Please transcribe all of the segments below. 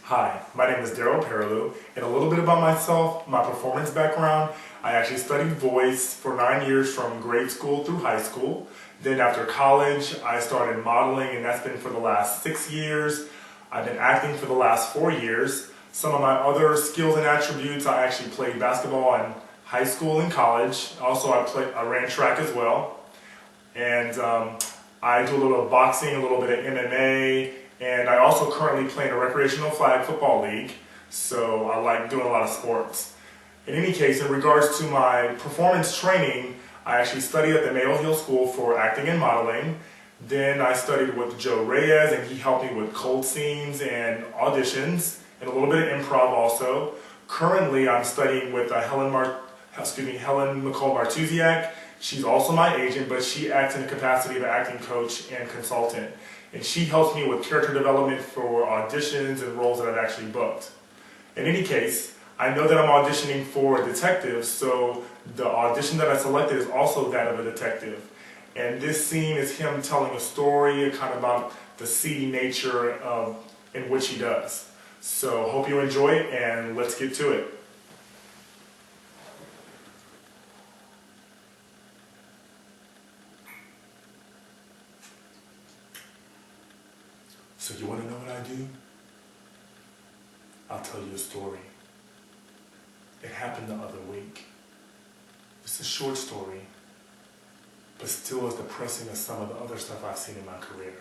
Hi, my name is Daryl Perilou, and a little bit about myself, my performance background. I actually studied voice for 9 years from grade school through high school. Then after college, I started modeling, and that's been for the last 6 years. I've been acting for the last 4 years. Some of my other skills and attributes, I actually played basketball in high school and college. Also, I ran track as well. And I do a little boxing, a little bit of MMA, and I also currently play in a recreational flag football league, so I like doing a lot of sports. In any case, in regards to my performance training, I actually studied at the Mayo Hill School for acting and modeling. Then I studied with Joe Reyes, and he helped me with cold scenes and auditions, and a little bit of improv also. Currently, I'm studying with Helen McCall Martusiak. She's also my agent, but she acts in the capacity of an acting coach and consultant. And she helps me with character development for auditions and roles that I've actually booked. In any case, I know that I'm auditioning for a detective, so the audition that I selected is also that of a detective. And this scene is him telling a story kind of about the seedy nature in which he does. So hope you enjoy it, and let's get to it. So you want to know what I do? I'll tell you a story. It happened the other week. It's a short story, but still as depressing as some of the other stuff I've seen in my career.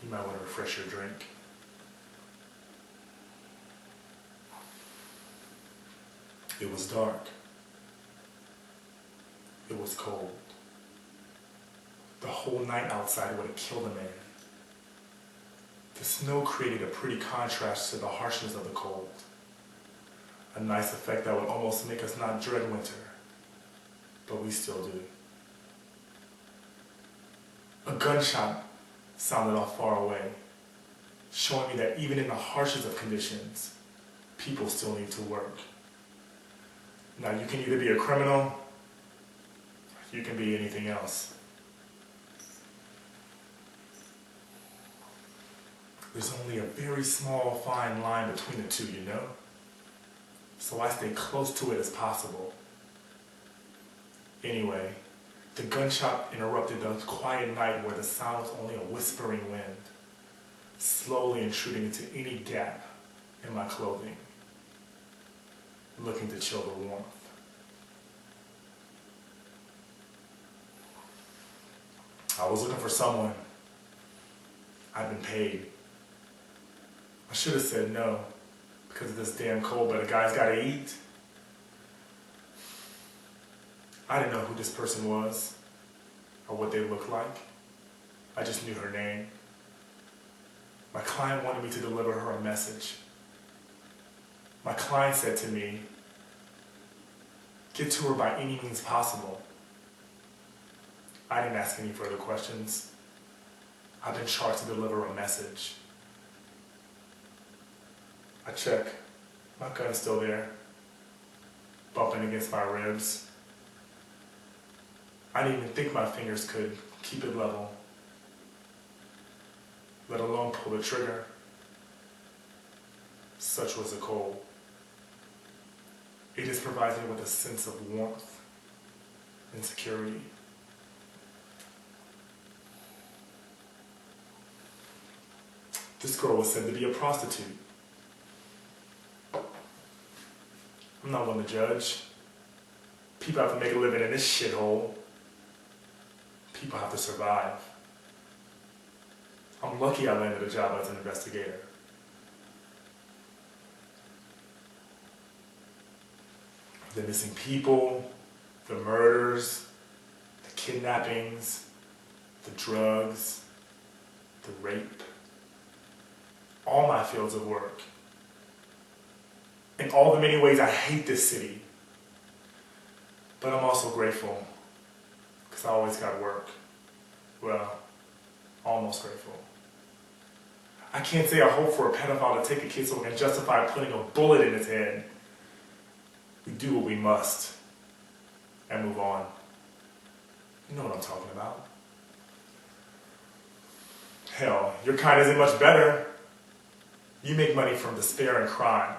You might want to refresh your drink. It was dark. It was cold. The whole night outside would have killed a man. The snow created a pretty contrast to the harshness of the cold. A nice effect that would almost make us not dread winter, but we still do. A gunshot sounded off far away, showing me that even in the harshest of conditions, people still need to work. Now you can either be a criminal, or you can be anything else. There's only a very small, fine line between the two, you know? So I stay close to it as possible. Anyway, the gunshot interrupted the quiet night where the sound was only a whispering wind, slowly intruding into any gap in my clothing, looking to chill the warmth. I was looking for someone. I've been paid. I should have said no, because of this damn cold, but a guy's gotta eat. I didn't know who this person was, or what they looked like. I just knew her name. My client wanted me to deliver her a message. My client said to me, get to her by any means possible. I didn't ask any further questions. I've been charged to deliver a message. I check. My gun's still there, bumping against my ribs. I didn't even think my fingers could keep it level, let alone pull the trigger. Such was the cold. It just provides me with a sense of warmth and security. This girl was said to be a prostitute. I'm not one to judge. People have to make a living in this shithole. People have to survive. I'm lucky I landed a job as an investigator. The missing people, the murders, the kidnappings, the drugs, the rape. All my fields of work. In all the many ways I hate this city. But I'm also grateful, because I always got work. Well, almost grateful. I can't say I hope for a pedophile to take a kid so we can justify putting a bullet in his head. We do what we must, and move on. You know what I'm talking about. Hell, your kind isn't much better. You make money from despair and crime.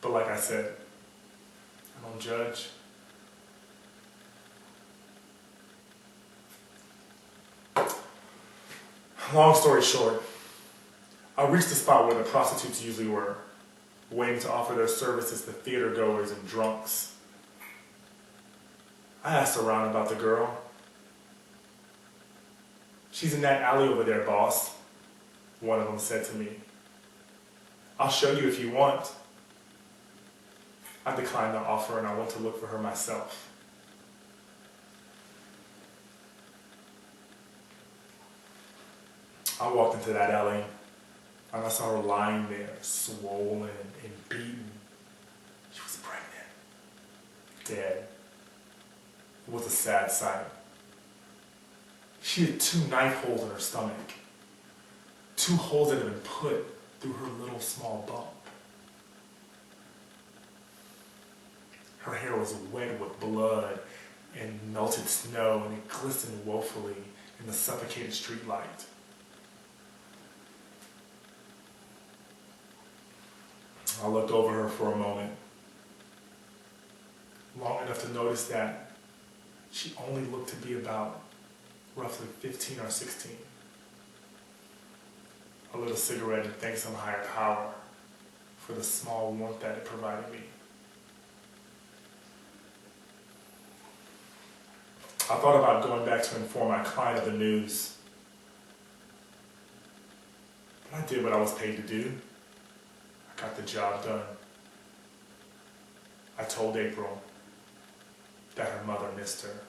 But like I said, I don't judge. Long story short, I reached the spot where the prostitutes usually were, waiting to offer their services to theater goers and drunks. I asked around about the girl. "She's in that alley over there, boss," one of them said to me. "I'll show you if you want." I declined the offer and I went to look for her myself. I walked into that alley and I saw her lying there, swollen and beaten. She was pregnant, dead. It was a sad sight. She had 2 knife holes in her stomach, 2 holes that had been put through her little small bump. Her hair was wet with blood and melted snow, and it glistened woefully in the suffocated street light. I looked over her for a moment, long enough to notice that she only looked to be about roughly 15 or 16. I lit a cigarette and thanked some higher power for the small warmth that it provided me. I thought about going back to inform my client of the news, but I did what I was paid to do. I got the job done. I told April that her mother missed her.